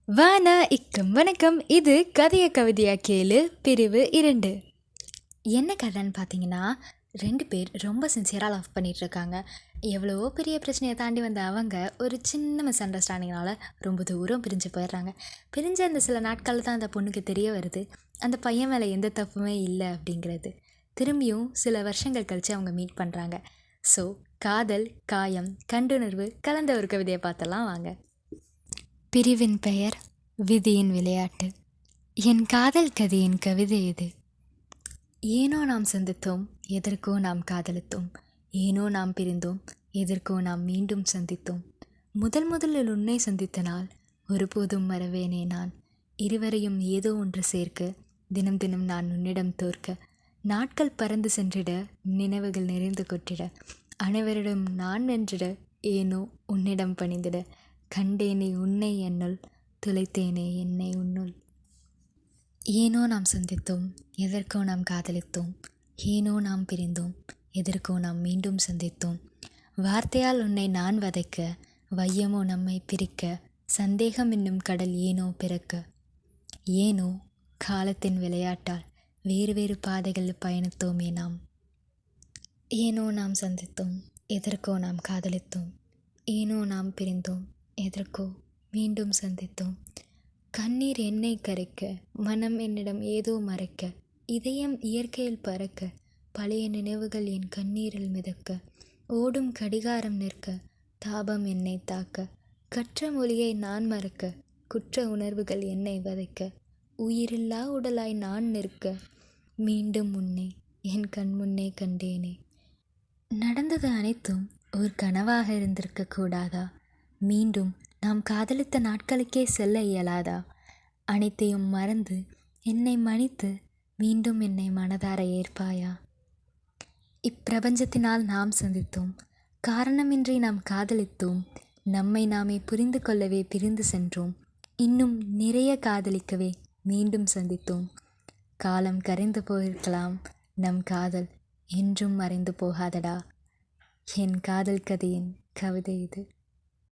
வானா இக்கம் வணக்கம். இது கதைய கவிதையா கேளு பிரிவு 2. என்ன கதைன்னு பார்த்தீங்கன்னா, 2 பேர் ரொம்ப சின்சியராக லவ் பண்ணிகிட்ருக்காங்க. எவ்வளவோ பெரிய பிரச்சனையை தாண்டி வந்த அவங்க ஒரு சின்ன மிஸ் அண்டர்ஸ்டாண்டிங்னால ரொம்ப தூரம் பிரிஞ்சு போயிடுறாங்க. பிரிஞ்ச அந்த சில நாட்களில் தான் அந்த பொண்ணுக்கு தெரிய வருது, அந்த பையன் மேலே எந்த தப்புமே இல்லை அப்படிங்கிறது. திரும்பியும் சில வருஷங்கள் கழித்து அவங்க மீட் பண்ணுறாங்க. ஸோ காதல், காயம், கண்டுணர்வு கலந்த ஒரு கவிதையை பார்த்தலாம் வாங்க. பிரிவின் பெயர் விதியின் விளையாட்டு. என் காதல் கதையின் கவிதை இது. ஏனோ நாம் சந்தித்தோம், எதற்கோ நாம் காதலித்தோம். ஏனோ நாம் பிரிந்தோம், எதற்கோ நாம் மீண்டும் சந்தித்தோம். முதலில் உன்னை சந்தித்த நாள் ஒருபோதும் மறவேனே நான். இருவரையும் ஏதோ ஒன்று சேர்க்க, தினம் தினம் நான் உன்னிடம் தோற்க. நாட்கள் பறந்து சென்றிட, நினைவுகள் நிறைந்து கொட்டிட. அனைவரிடம் நான் வென்றிட, ஏனோ உன்னிடம் பணிந்திட. கண்டேனே உன்னை என்னுள், துளைத்தேனே என்னை உன்னுள். ஏனோ நாம் சந்தித்தோம், எதற்கோ நாம் காதலித்தோம். ஏனோ நாம் பிரிந்தோம், எதற்கோ நாம் மீண்டும் சந்தித்தோம். வார்த்தையால் உன்னை நான் வதைக்க, வையமோ நம்மை பிரிக்க. சந்தேகம் என்னும் கடல் ஏனோ பிறக்க. ஏனோ காலத்தின் விளையாட்டால் வேறு வேறு பாதைகளில் பயணித்தோமே நாம். ஏனோ நாம் சந்தித்தோம், எதற்கோ நாம் காதலித்தோம். ஏனோ நாம் பிரிந்தோம், எதற்கோ மீண்டும் சந்தித்தோம். கண்ணீர் என்னை கரைக்க, மனம் என்னிடம் ஏதோ மறைக்க. இதயம் இயற்கையில் பறக்க, பழைய நினைவுகள் என் கண்ணீரில் மிதக்க. ஓடும் கடிகாரம் நிற்க, தாபம் என்னை தாக்க. கற்ற மொழியை நான் மறக்க, குற்ற உணர்வுகள் என்னை வதைக்க. உயிரில்லா உடலாய் நான் நிற்க, மீண்டும் உன்னை என் கண் முன்னே கண்டேனே. நடந்தது அனைத்தும் ஒரு கனவாக இருந்திருக்க கூடாதா? மீண்டும் நாம் காதலித்த நாட்களுக்கே செல்ல இயலாதா? அனைத்தையும் மறந்து என்னை மன்னித்து மீண்டும் என்னை மனதார ஏற்பாயா? இப்பிரபஞ்சத்தினால் நாம் சந்தித்தோம், காரணமின்றி நாம் காதலித்தோம். நம்மை நாமே புரிந்து கொள்ளவே பிரிந்து சென்றோம். இன்னும் நிறைய காதலிக்கவே மீண்டும் சந்தித்தோம். காலம் கரைந்து போயிருக்கலாம், நம் காதல் என்றும் மறைந்து போகாதடா. என் காதல் கதையின் கவிதை இது.